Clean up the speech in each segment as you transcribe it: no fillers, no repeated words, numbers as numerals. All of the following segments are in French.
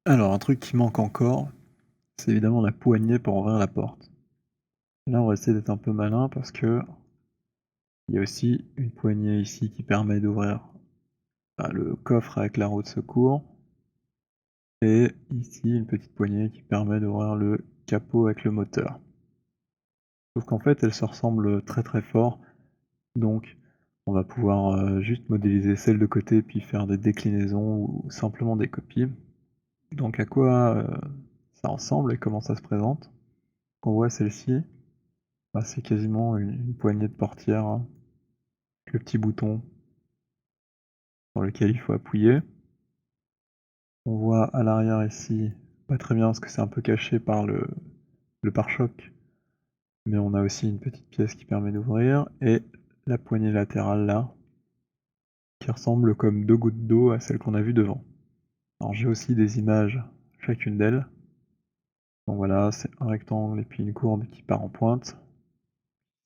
Alors, un truc qui manque encore, c'est évidemment la poignée pour ouvrir la porte. Là, on va essayer d'être un peu malin parce que il y a aussi une poignée ici qui permet d'ouvrir, le coffre avec la roue de secours et ici une petite poignée qui permet d'ouvrir le capot avec le moteur. Sauf qu'en fait, elles se ressemblent très, très fort, donc on va pouvoir, juste modéliser celle de côté puis faire des déclinaisons ou simplement des copies. Donc à quoi, ça ressemble et comment ça se présente? On voit celle-ci. Bah, c'est quasiment une poignée de portière, hein, avec le petit bouton sur lequel il faut appuyer. On voit à l'arrière ici, pas très bien parce que c'est un peu caché par le pare-choc, mais on a aussi une petite pièce qui permet d'ouvrir et la poignée latérale là, qui ressemble comme 2 gouttes d'eau à celle qu'on a vue devant. Alors j'ai aussi des images, chacune d'elles. Donc voilà, c'est un rectangle et puis une courbe qui part en pointe.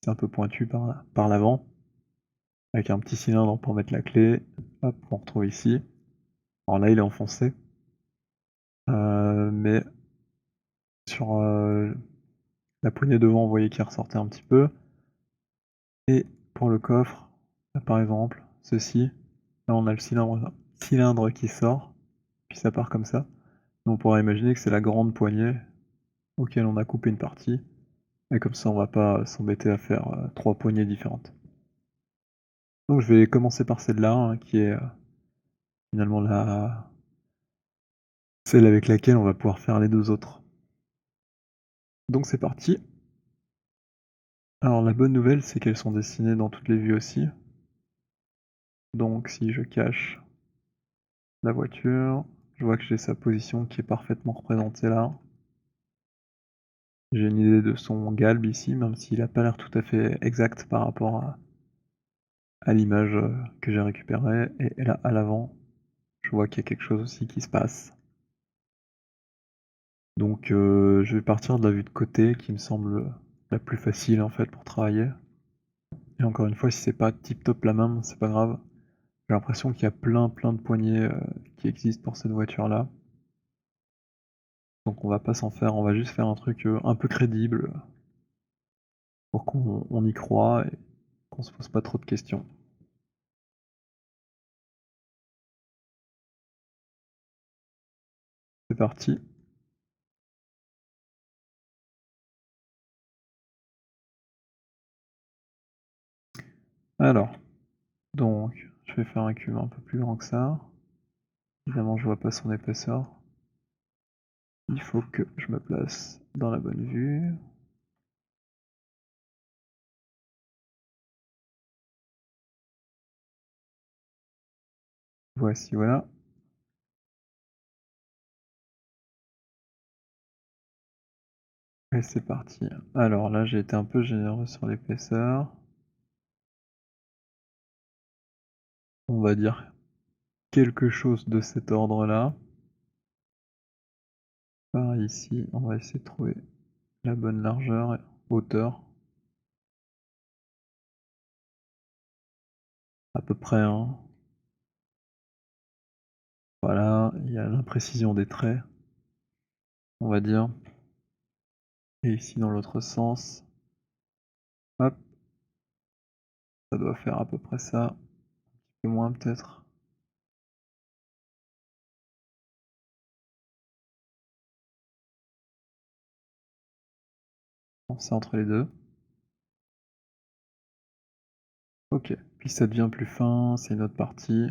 C'est un peu pointu par l'avant, avec un petit cylindre pour mettre la clé. Hop, on retrouve ici. Alors là, il est enfoncé. Mais sur, la poignée devant, vous voyez qu'il ressortait un petit peu et pour le coffre, là, par exemple, ceci, là, on a le cylindre qui sort, puis ça part comme ça. On pourrait imaginer que c'est la grande poignée auquel on a coupé une partie et comme ça, on va pas s'embêter à faire, 3 poignées différentes. Donc je vais commencer par celle-là, hein, qui est, finalement la celle avec laquelle on va pouvoir faire les 2 autres. Donc c'est parti. Alors la bonne nouvelle, c'est qu'elles sont dessinées dans toutes les vues aussi. Donc si je cache la voiture, je vois que j'ai sa position qui est parfaitement représentée là. J'ai une idée de son galbe ici, même s'il a pas l'air tout à fait exact par rapport à l'image, que j'ai récupérée et là, à l'avant, je vois qu'il y a quelque chose aussi qui se passe. Donc je vais partir de la vue de côté qui me semble, la plus facile en fait pour travailler et encore une fois, si c'est pas tip top la main, c'est pas grave. J'ai l'impression qu'il y a plein de poignées, qui existent pour cette voiture-là. Donc on va pas s'en faire, on va juste faire un truc, un peu crédible, pour qu'on y croie et qu'on se pose pas trop de questions. C'est parti. Alors, donc, je vais faire un cube un peu plus grand que ça. Évidemment, je vois pas son épaisseur. Il faut que je me place dans la bonne vue. Voici, voilà. Et c'est parti. Alors là, j'ai été un peu généreux sur l'épaisseur. On va dire quelque chose de cet ordre-là. Par ici, on va essayer de trouver la bonne largeur et hauteur. À peu près, hein. Voilà, il y a l'imprécision des traits, on va dire. Et ici dans l'autre sens, hop, ça doit faire à peu près ça, un peu moins peut-être. Bon, c'est entre les deux. Ok, puis ça devient plus fin, c'est une autre partie.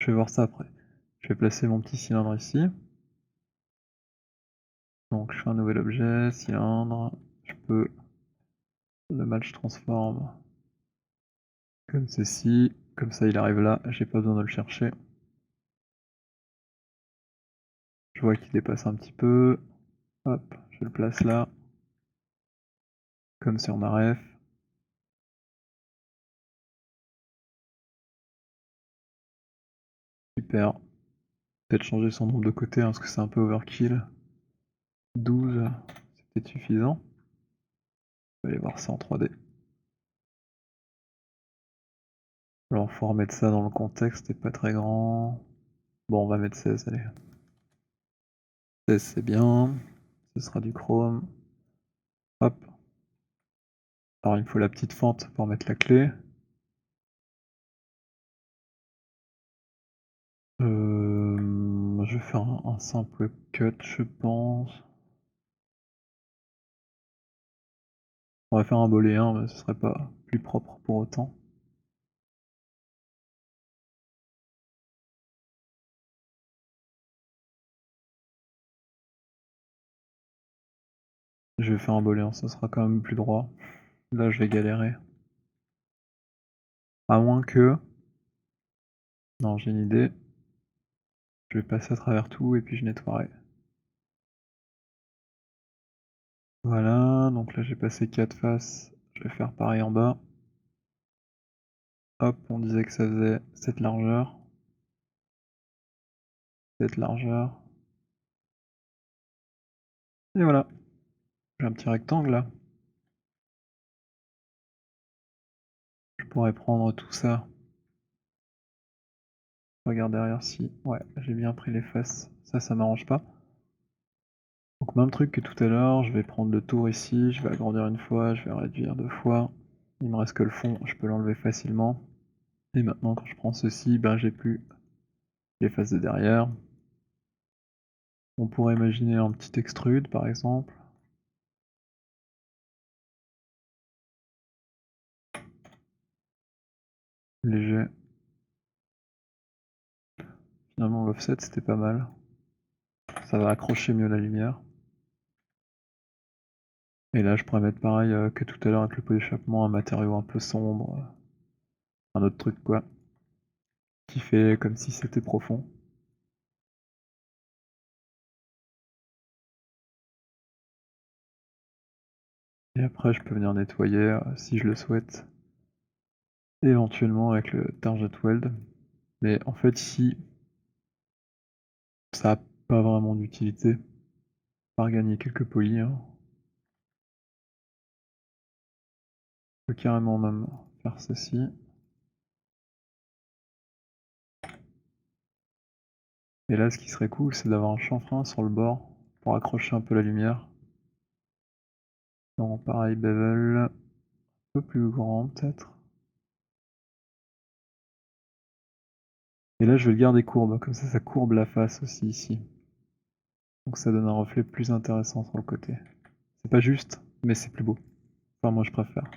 Je vais voir ça après. Je vais placer mon petit cylindre ici. Donc je fais un nouvel objet, cylindre. Je peux le match transform comme ceci. Comme ça il arrive là, j'ai pas besoin de le chercher. Je vois qu'il dépasse un petit peu. Hop, je le place là. Comme sur ma ref. Super. Peut-être changer son nombre de côtés, hein, parce que c'est un peu overkill. 12, c'est peut-être suffisant. On va aller voir ça en 3D. Alors faut remettre ça dans le contexte, c'est pas très grand. Bon, on va mettre 16, allez. 16 c'est bien, ce sera du chrome. Hop. Alors il me faut la petite fente pour mettre la clé. Je vais faire un simple cut je pense. On va faire un booléen, mais ce serait pas plus propre pour autant. Je vais faire un booléen, ça sera quand même plus droit. Là je vais galérer. À moins que... Non, j'ai une idée. Je vais passer à travers tout et puis je nettoierai. Voilà, donc là j'ai passé 4 faces, je vais faire pareil en bas. Hop, on disait que ça faisait cette largeur. Cette largeur. Et voilà, j'ai un petit rectangle là. Je pourrais prendre tout ça. Regarde derrière si... Ouais, j'ai bien pris les faces. Ça m'arrange pas. Donc même truc que tout à l'heure, je vais prendre le tour ici, je vais agrandir une fois, je vais réduire deux fois. Il me reste que le fond, je peux l'enlever facilement. Et maintenant quand je prends ceci, ben j'ai plus les faces de derrière. On pourrait imaginer un petit extrude par exemple. Léger. Finalement l'offset c'était pas mal. Ça va accrocher mieux la lumière. Et là je pourrais mettre pareil que tout à l'heure avec le pot d'échappement, un matériau un peu sombre. Un autre truc quoi. Qui fait comme si c'était profond. Et après je peux venir nettoyer si je le souhaite. Éventuellement avec le Target Weld. Mais en fait ici, ça a pas vraiment d'utilité. Par gagner quelques polis. Hein. Je peux carrément même faire ceci. Et là ce qui serait cool c'est d'avoir un chanfrein sur le bord pour accrocher un peu la lumière. Donc pareil bevel, un peu plus grand peut-être. Et là je vais le garder courbe, comme ça courbe la face aussi ici. Donc ça donne un reflet plus intéressant sur le côté. C'est pas juste, mais c'est plus beau. Enfin moi je préfère.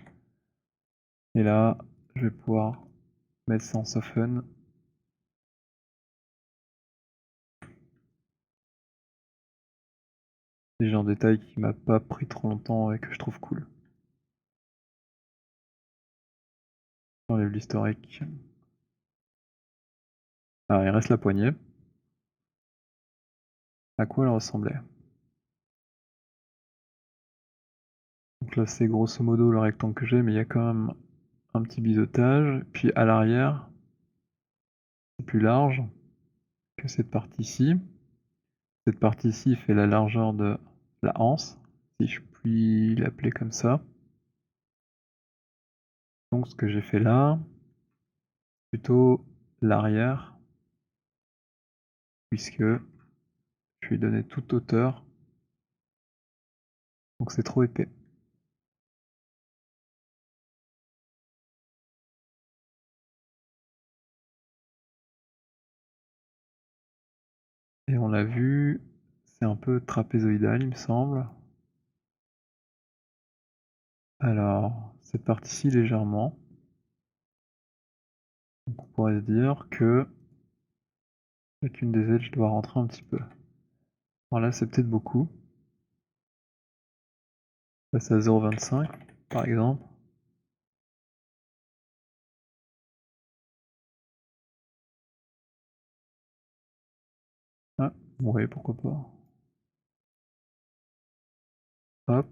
Et là, je vais pouvoir mettre ça en soften. Et j'ai un détail qui m'a pas pris trop longtemps et que je trouve cool. J'enlève l'historique. Alors il reste la poignée. À quoi elle ressemblait? Donc là c'est grosso modo le rectangle que j'ai, mais il y a quand même un petit biseautage. Puis à l'arrière, c'est plus large que cette partie-ci. Cette partie-ci fait la largeur de la anse, si je puis l'appeler comme ça. Donc ce que j'ai fait là, plutôt l'arrière, puisque je lui ai donné toute hauteur, donc c'est trop épais. Et on l'a vu, c'est un peu trapézoïdal il me semble. Alors, cette partie-ci légèrement. Donc on pourrait se dire que chacune des ailes, je dois rentrer un petit peu. Alors là, c'est peut-être beaucoup. Passer à 0,25 par exemple. Ah, ouais, pourquoi pas. Hop,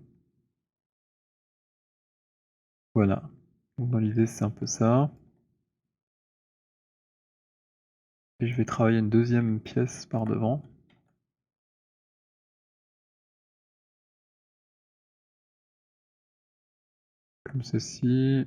voilà. Donc dans l'idée, c'est un peu ça. Et je vais travailler une deuxième pièce par devant. Comme ceci.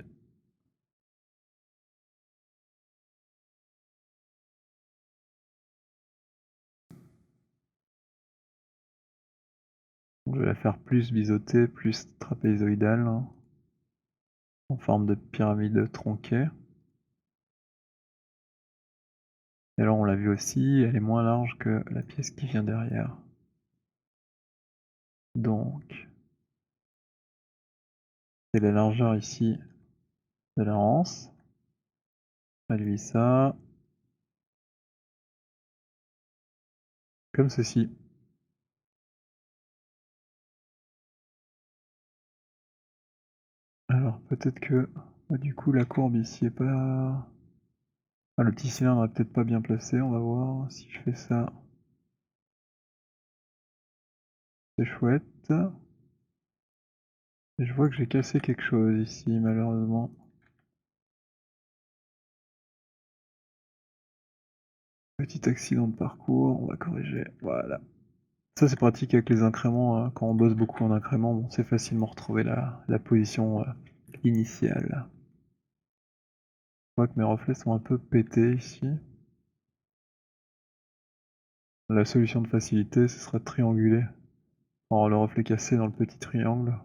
Donc je vais la faire plus biseautée, plus trapézoïdale, hein, en forme de pyramide tronquée. Et là on l'a vu aussi, elle est moins large que la pièce qui vient derrière. Donc c'est la largeur ici de la anse. On réduit ça comme ceci. Alors peut-être que du coup la courbe ici est pas... Ah, le petit cylindre est peut-être pas bien placé, on va voir si je fais ça. C'est chouette. Et je vois que j'ai cassé quelque chose ici malheureusement. Petit accident de parcours, on va corriger, voilà. Ça c'est pratique avec les incréments, hein. Quand on bosse beaucoup en incréments, on sait facilement retrouver la position initiale. Je vois que mes reflets sont un peu pétés ici. La solution de facilité, ce serait de trianguler. Alors le reflet cassé dans le petit triangle.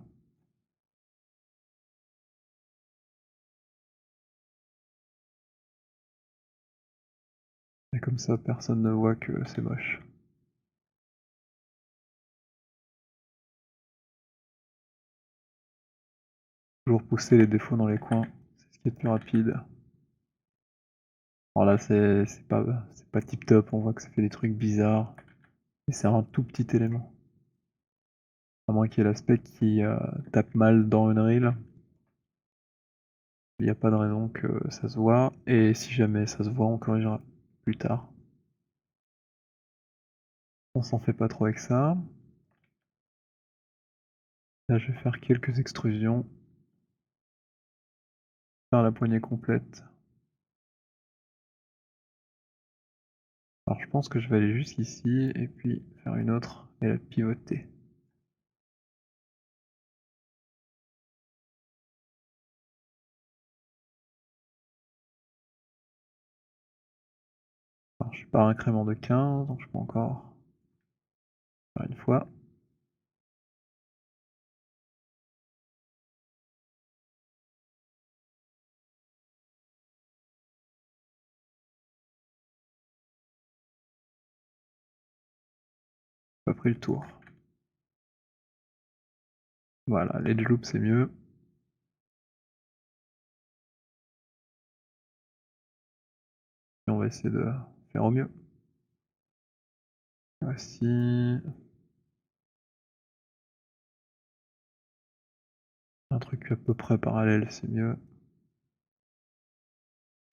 Et comme ça, personne ne voit que c'est moche. Toujours pousser les défauts dans les coins, c'est ce qui est le plus rapide. Alors là, c'est pas tip top, on voit que ça fait des trucs bizarres. Et c'est un tout petit élément. À moins qu'il y ait l'aspect qui tape mal dans Unreal. Il n'y a pas de raison que ça se voit. Et si jamais ça se voit, on corrigera plus tard. On s'en fait pas trop avec ça. Là, je vais faire quelques extrusions. Faire la poignée complète. Alors je pense que je vais aller jusqu'ici et puis faire une autre et la pivoter. Alors je suis pas à incrément de 15, donc je peux encore faire une fois. Pas pris le tour. Voilà, l'edge loop c'est mieux. Et on va essayer de faire au mieux. Voici. Un truc à peu près parallèle, c'est mieux.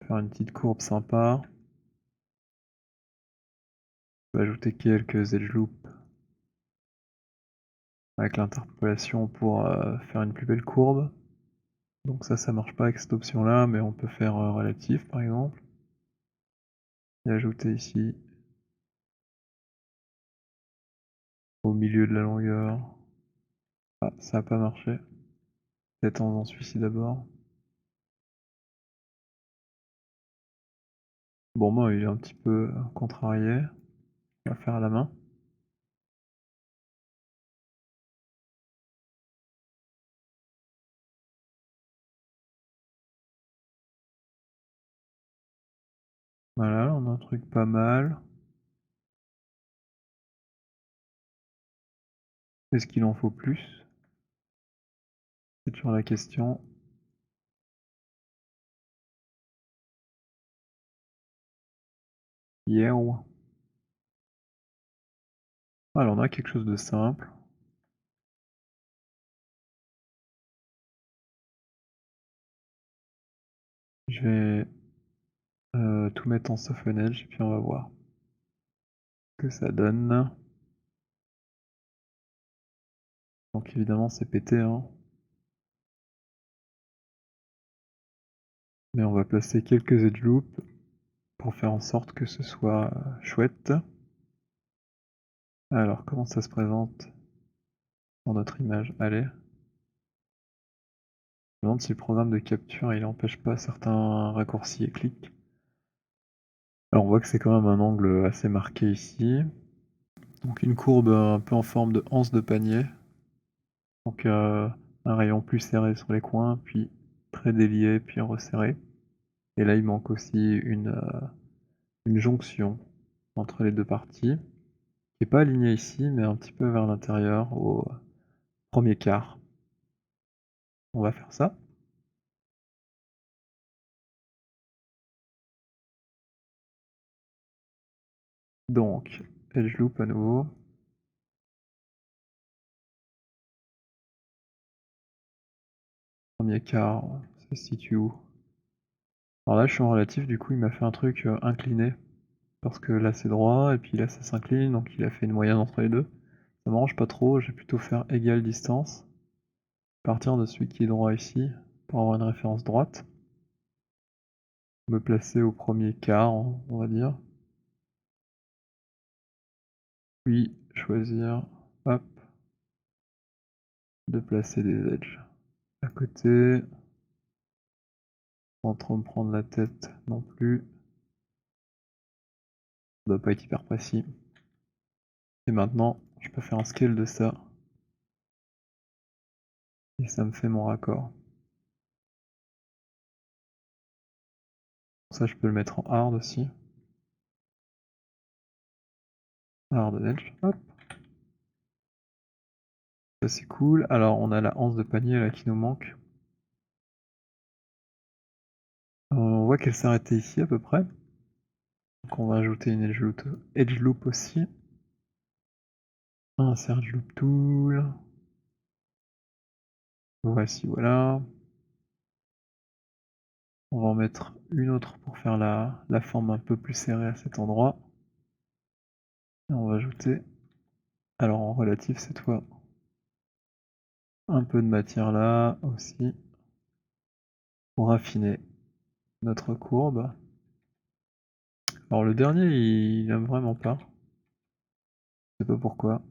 Faire une petite courbe sympa. Je vais ajouter quelques edge loops avec l'interpolation pour faire une plus belle courbe. Donc ça marche pas avec cette option là, mais on peut faire relatif par exemple. Et ajouter ici au milieu de la longueur. Ah, ça a pas marché. Peut-être en faisant celui-ci d'abord. Bon, moi il est un petit peu contrarié. On va faire à la main. Voilà, on a un truc pas mal. Est-ce qu'il en faut plus? C'est toujours la question. Yeah. Alors on a quelque chose de simple. Je vais tout mettre en soften edge et puis on va voir ce que ça donne. Donc évidemment c'est pété, hein. Mais on va placer quelques edge loops pour faire en sorte que ce soit chouette. Alors comment ça se présente dans notre image? Allez. Je me demande si le programme de capture il empêche pas certains raccourcis et clics. Alors on voit que c'est quand même un angle assez marqué ici. Donc une courbe un peu en forme de anse de panier. Donc un rayon plus serré sur les coins, puis très délié, puis resserré. Et là, il manque aussi une jonction entre les 2 parties, qui est pas alignée ici, mais un petit peu vers l'intérieur au premier quart. On va faire ça. Donc edge loop à nouveau. Premier quart, ça se situe où? Alors là, je suis en relatif, du coup, il m'a fait un truc, incliné. Parce que là, c'est droit et puis là, ça s'incline, donc il a fait une moyenne entre les 2. Ça m'arrange pas trop, je vais plutôt faire égale distance. Partir de celui qui est droit ici, pour avoir une référence droite. Me placer au premier quart, on va dire. Puis choisir, hop, de placer des edges à côté, sans trop me prendre la tête non plus. Ça doit pas être hyper précis. Et maintenant, je peux faire un scale de ça. Et ça me fait mon raccord. Ça, je peux le mettre en hard aussi. Hard edge, hop. Ça c'est cool. Alors on a la anse de panier là qui nous manque. On voit qu'elle s'arrêtait ici à peu près. Donc on va ajouter une edge loop aussi. Un edge loop tool. Voici, voilà. On va en mettre une autre pour faire la forme un peu plus serrée à cet endroit. Et on va ajouter, alors en relatif cette fois, un peu de matière là aussi pour affiner notre courbe. Alors le dernier il aime vraiment pas. Je sais pas pourquoi.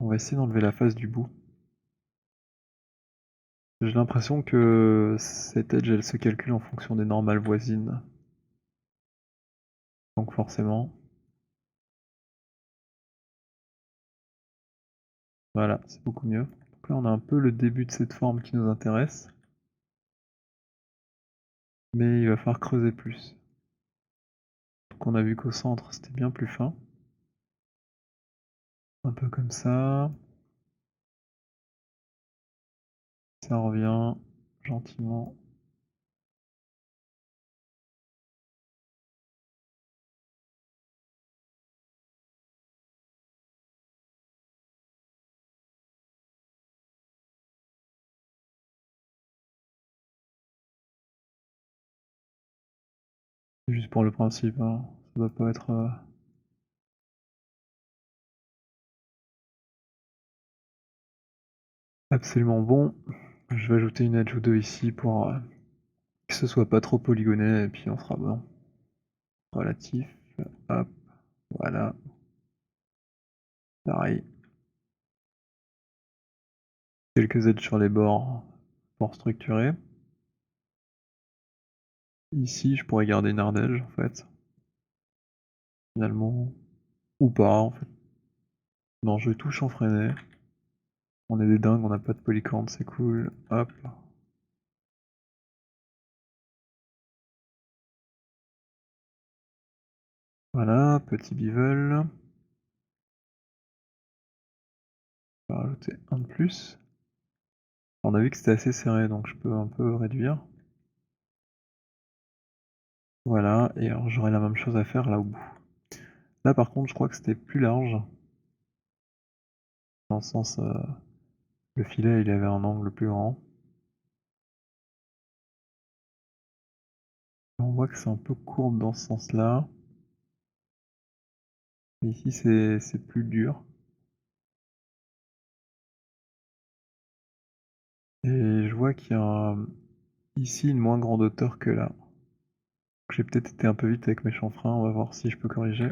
On va essayer d'enlever la face du bout. J'ai l'impression que cette edge elle se calcule en fonction des normales voisines. Donc forcément. Voilà, c'est beaucoup mieux. Donc là on a un peu le début de cette forme qui nous intéresse. Mais il va falloir creuser plus. Donc on a vu qu'au centre c'était bien plus fin. Un peu comme ça. Ça revient gentiment. Juste pour le principe, hein. Ça doit pas être absolument bon. Je vais ajouter une edge ou deux ici pour que ce soit pas trop polygoné et puis on sera bon. Relatif, hop, voilà. Pareil. Quelques edges sur les bords pour structurer. Ici, je pourrais garder une hard edge en fait. Finalement. Ou pas en fait. Non, je vais tout chanfreiner. On est des dingues, on n'a pas de polycorde, c'est cool. Hop. Voilà, petit bevel. On va rajouter un de plus. On a vu que c'était assez serré, donc je peux un peu réduire. Voilà, et alors j'aurai la même chose à faire là au bout. Là par contre, je crois que c'était plus large. Dans le sens, le filet il avait un angle plus grand. On voit que c'est un peu courbe dans ce sens-là. Et ici c'est plus dur. Et je vois qu'il y a ici une moins grande hauteur que là. J'ai peut-être été un peu vite avec mes chanfreins, on va voir si je peux corriger.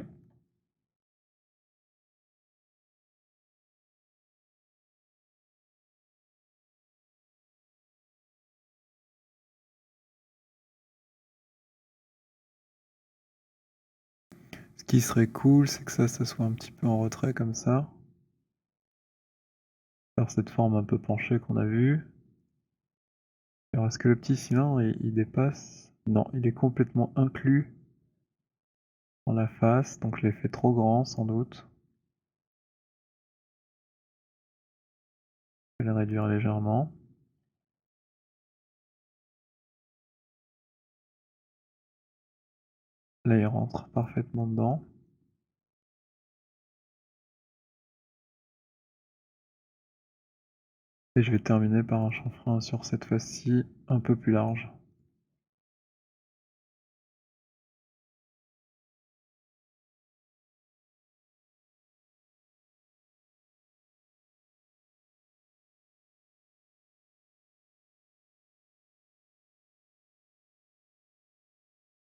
Ce qui serait cool, c'est que ça soit un petit peu en retrait comme ça. faire cette forme un peu penchée qu'on a vue. Alors est-ce que le petit cylindre il dépasse? Non, il est complètement inclus dans la face, donc je l'ai fait trop grand sans doute. Je vais le réduire légèrement. Là il rentre parfaitement dedans. Et je vais terminer par un chanfrein sur cette face-ci un peu plus large.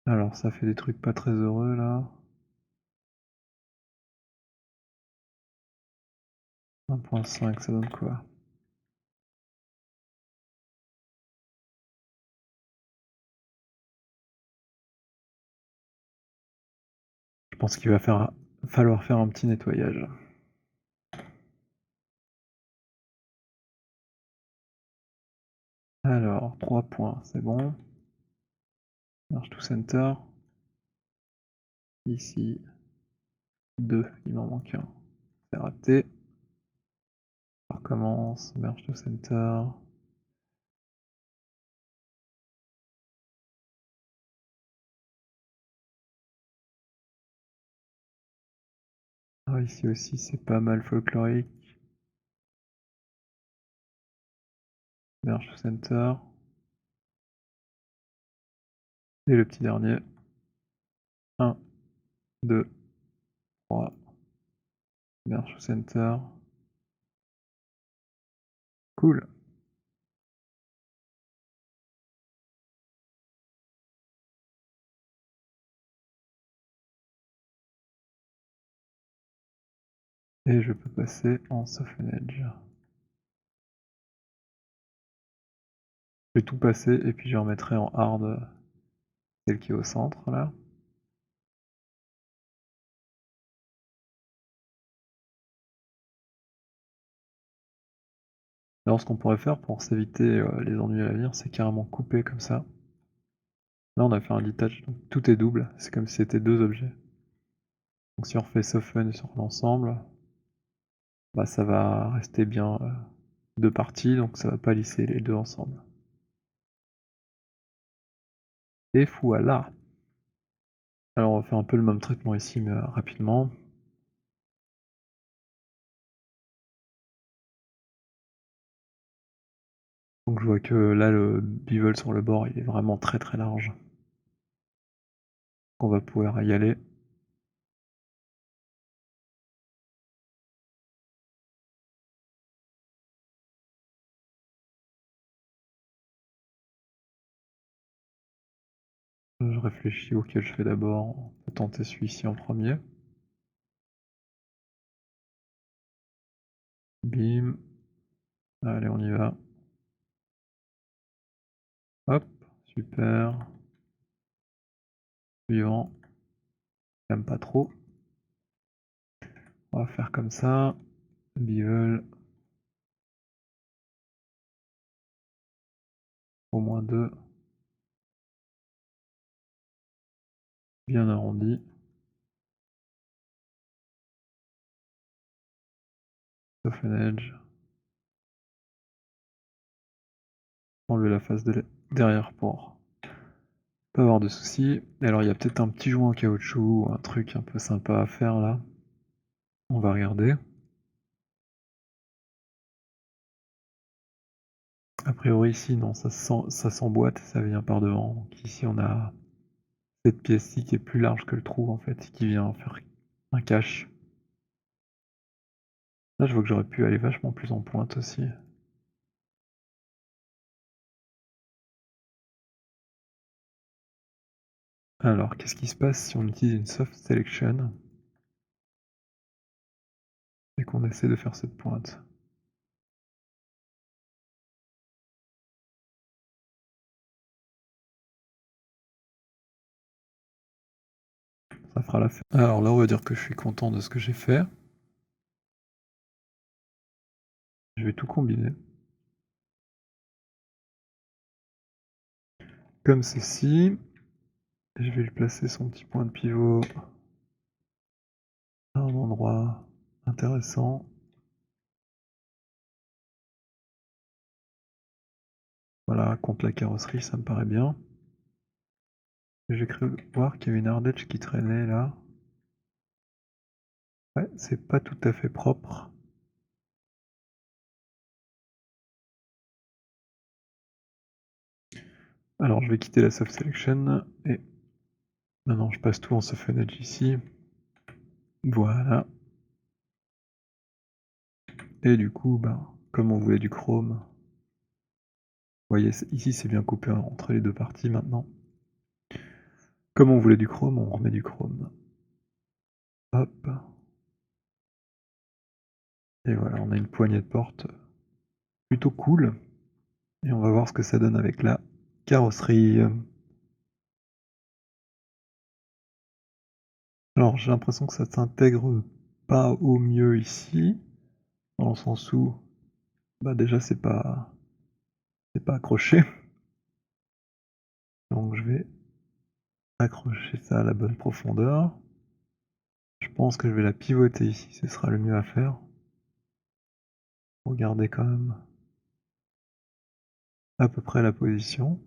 Alors ça fait des trucs pas très heureux là. 1.5 ça donne quoi? Je pense qu'il va falloir faire un petit nettoyage. Alors 3 points, c'est bon. Merge to center. Ici 2, il m'en manque un. C'est raté. On recommence, merge to center. Ah, ici aussi c'est pas mal folklorique. Merge to center. Et le petit dernier. 1, 2, 3. Merge to center. Cool. Et je peux passer en soften edge. Je vais tout passer et puis je remettrai en hard celle qui est au centre là. Alors ce qu'on pourrait faire pour s'éviter les ennuis à l'avenir, c'est carrément couper comme ça. Là on a fait un detach, donc tout est double, c'est comme si c'était deux objets. Donc si on refait soften sur l'ensemble, bah ça va rester bien deux parties, donc ça va pas lisser les deux ensemble. Et voilà. Alors on va faire un peu le même traitement ici mais rapidement. Donc je vois que là le bevel sur le bord il est vraiment très très large. On va pouvoir y aller. Je réfléchis auquel je fais d'abord. On peut tenter celui-ci en premier. Bim. Allez, on y va. Hop, super. Suivant. J'aime pas trop. On va faire comme ça. Bevel. Au moins deux. Bien arrondi. Soften edge. Enlever la face de derrière pour pas avoir de soucis. Alors il y a peut-être un petit joint en caoutchouc ou un truc un peu sympa à faire là. On va regarder. A priori ici non, ça s'emboîte et ça vient par devant. Donc ici on a cette pièce-ci qui est plus large que le trou en fait, qui vient faire un cache. Là je vois que j'aurais pu aller vachement plus en pointe aussi. Alors qu'est-ce qui se passe si on utilise une soft selection et qu'on essaie de faire cette pointe? Ça fera l'affaire. Alors là on va dire que je suis content de ce que j'ai fait. Je vais tout combiner. Comme ceci. Je vais lui placer son petit point de pivot à un endroit intéressant. Voilà, contre la carrosserie, ça me paraît bien. J'ai cru voir qu'il y avait une Ardèche qui traînait là. Ouais, c'est pas tout à fait propre. Alors je vais quitter la Soft Selection et maintenant je passe tout en Soften Edge ici. Voilà. Et du coup, comme on voulait du chrome, vous voyez ici c'est bien coupé entre les deux parties maintenant. Comme on voulait du chrome, on remet du chrome. Hop. Et voilà, on a une poignée de porte plutôt cool. Et on va voir ce que ça donne avec la carrosserie. Alors j'ai l'impression que ça s'intègre pas au mieux ici, dans le sens où déjà c'est pas accroché. Donc je vais accrocher ça à la bonne profondeur. Je pense que je vais la pivoter ici, ce sera le mieux à faire. Regardez quand même à peu près la position.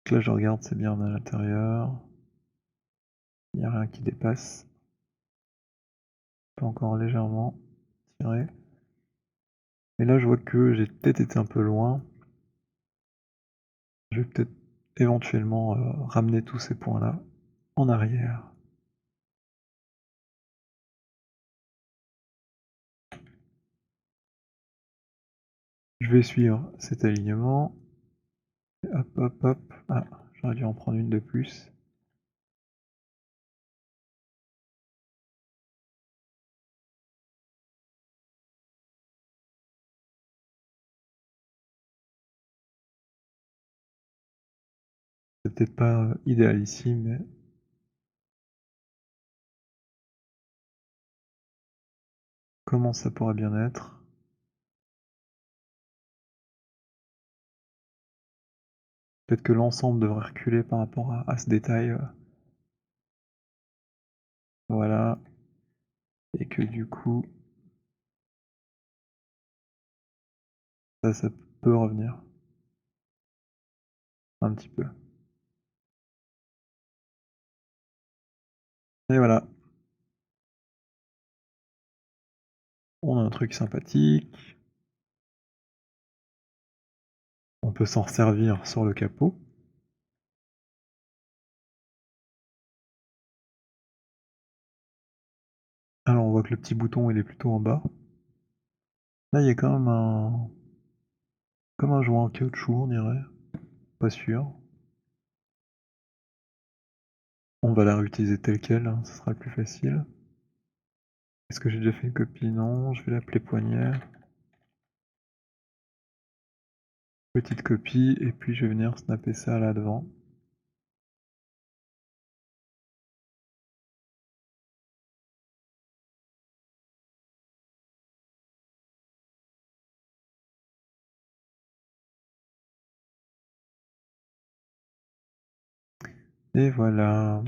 Donc là je regarde, c'est bien à l'intérieur. Il n'y a rien qui dépasse. Pas encore légèrement tiré. Et là je vois que j'ai peut-être été un peu loin. Je vais peut-être éventuellement ramener tous ces points-là en arrière. Je vais suivre cet alignement. Hop, hop, hop. Ah, j'aurais dû en prendre une de plus. C'est peut-être pas idéal ici, mais comment ça pourrait bien être? Peut-être que l'ensemble devrait reculer par rapport à ce détail. Voilà. Et que du coup, ça peut revenir. Un petit peu. Et voilà. On a un truc sympathique. On peut s'en servir sur le capot. Alors on voit que le petit bouton il est plutôt en bas. Là il y a quand même comme un joint en caoutchouc on dirait. Pas sûr. On va la réutiliser telle quelle, hein, ce sera le plus facile. Est-ce que j'ai déjà fait une copie? Non, je vais l'appeler poignet. Petite copie, et puis je vais venir snapper ça là devant. Et voilà.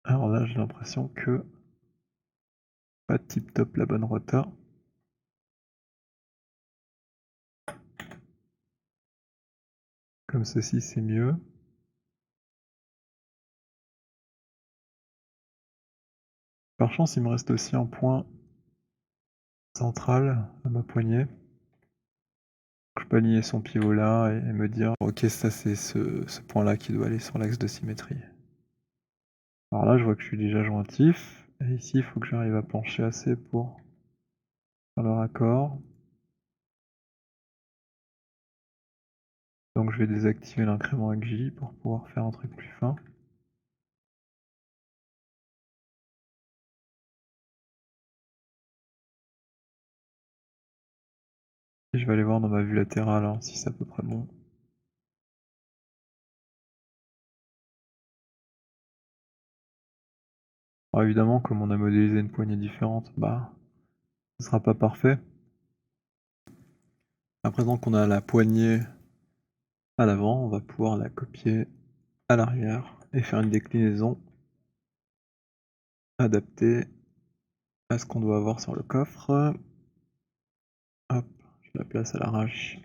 Alors là j'ai l'impression que pas tip top la bonne rota. Comme ceci c'est mieux. Par chance il me reste aussi un point central à ma poignée. Je peux aligner son pivot là et me dire ok ça c'est ce point là qui doit aller sur l'axe de symétrie. Alors là, je vois que je suis déjà jointif, et ici, il faut que j'arrive à pencher assez pour faire le raccord. Donc je vais désactiver l'incrément avec J pour pouvoir faire un truc plus fin. Et je vais aller voir dans ma vue latérale hein, si c'est à peu près bon. Alors évidemment, comme on a modélisé une poignée différente, bah, ce sera pas parfait. À présent qu'on a la poignée à l'avant, on va pouvoir la copier à l'arrière et faire une déclinaison adaptée à ce qu'on doit avoir sur le coffre. Hop, je la place à l'arrache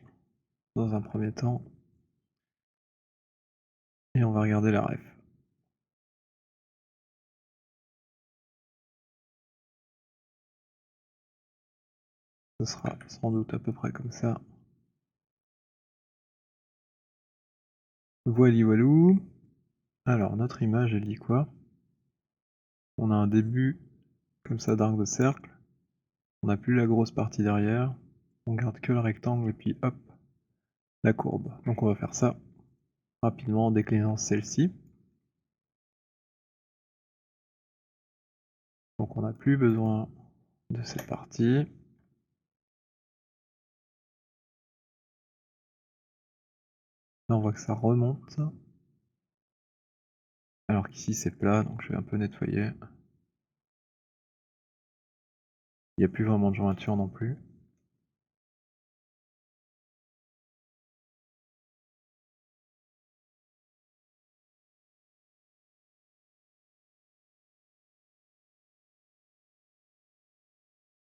dans un premier temps. Et on va regarder la ref. Ce sera sans doute à peu près comme ça. Voili voilou. Alors notre image elle dit quoi? On a un début comme ça d'arc de cercle. On n'a plus la grosse partie derrière. On garde que le rectangle et puis hop, la courbe. Donc on va faire ça rapidement en déclinant celle-ci. Donc on n'a plus besoin de cette partie. Là on voit que ça remonte. Alors qu'ici c'est plat, donc je vais un peu nettoyer. Il n'y a plus vraiment de jointure non plus.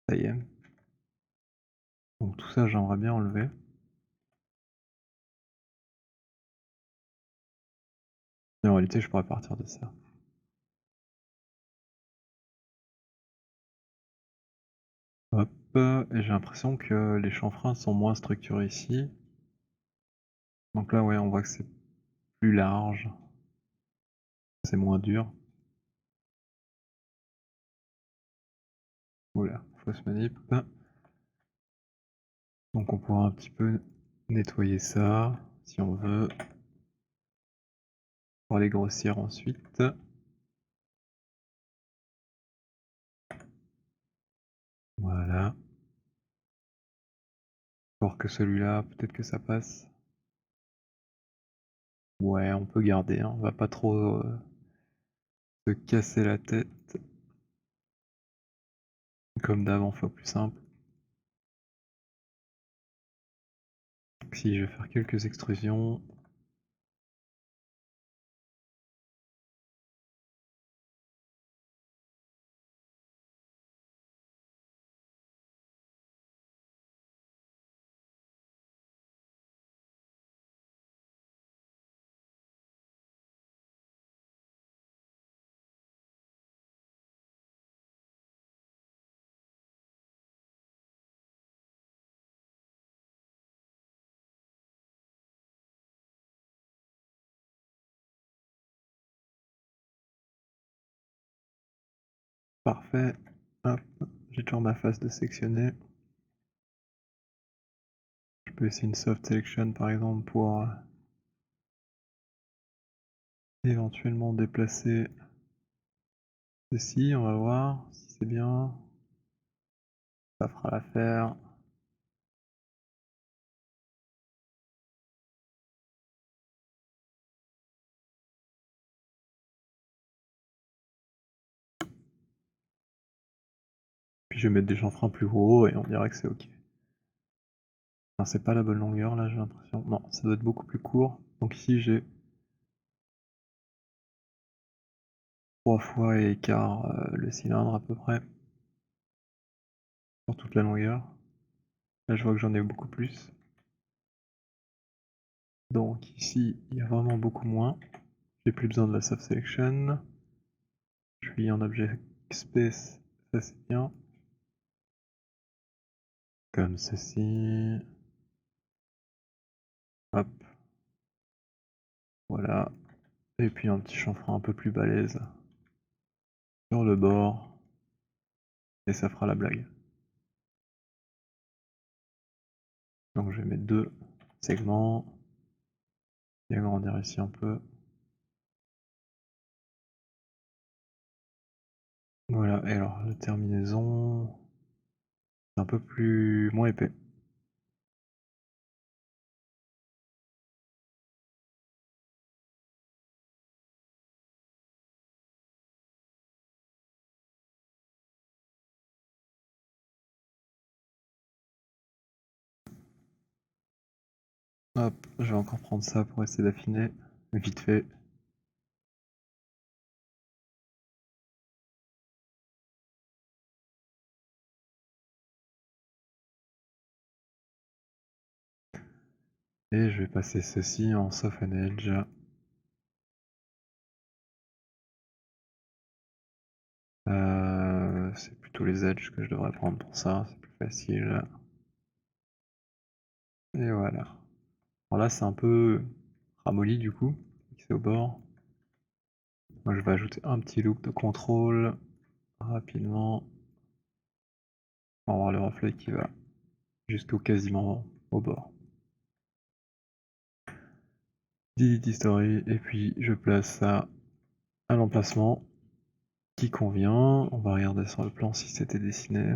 Ça y est. Donc tout ça j'aimerais bien enlever. Et en réalité je pourrais partir de ça. Hop, et j'ai l'impression que les chanfreins sont moins structurés ici. Donc là ouais on voit que c'est plus large. C'est moins dur. Oula, fausse manip. Donc on pourra un petit peu nettoyer ça si on veut. Pour les grossir ensuite. Voilà. Encore que celui-là, peut-être que ça passe. Ouais, on peut garder, hein. On va pas trop se casser la tête. Comme d'avant, faut plus simple. Donc, si je vais faire quelques extrusions. Parfait. Hop, j'ai toujours ma face de sectionner. Je peux essayer une soft selection par exemple pour éventuellement déplacer ceci. On va voir si c'est bien. Ça fera l'affaire. Puis je vais mettre des chanfreins plus gros et on dirait que c'est ok. Enfin, c'est pas la bonne longueur là, j'ai l'impression. Non, ça doit être beaucoup plus court. Donc ici j'ai 3 fois et quart le cylindre à peu près. Sur toute la longueur. Là je vois que j'en ai beaucoup plus. Donc ici il y a vraiment beaucoup moins. J'ai plus besoin de la soft selection. Je suis en object space, ça c'est bien. Comme ceci. Hop. Voilà. Et puis un petit chanfrein un peu plus balèze. sur le bord et ça fera la blague. Donc je vais mettre 2 segments et agrandir ici un peu. Voilà, et alors la terminaison, c'est un peu plus moins épais. Hop, je vais encore prendre ça pour essayer d'affiner, vite fait. Et je vais passer ceci en soften edge. C'est plutôt les edges que je devrais prendre pour ça, c'est plus facile. Et voilà. Alors là c'est un peu ramolli du coup, c'est au bord. Moi je vais ajouter un petit loop de contrôle rapidement. On va avoir le reflet qui va jusqu'au quasiment au bord. Delete history et puis je place ça à l'emplacement qui convient. On va regarder sur le plan si c'était dessiné.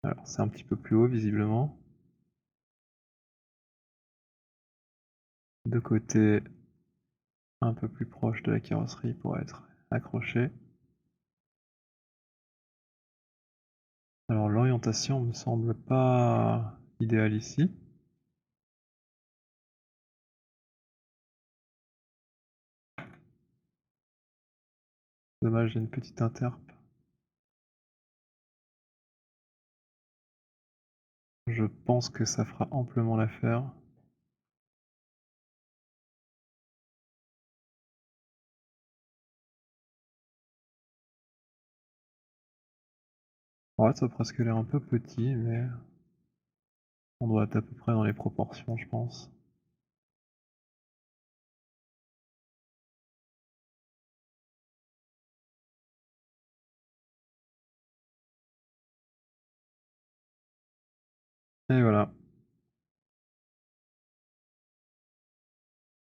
Alors c'est un petit peu plus haut visiblement. De côté un peu plus proche de la carrosserie pour être accroché. Alors l'orientation me semble pas idéale ici. Dommage, j'ai une petite interp. Je pense que ça fera amplement l'affaire. Ouais, ça a presque l'air un peu petit, mais on doit être à peu près dans les proportions, je pense. Et voilà.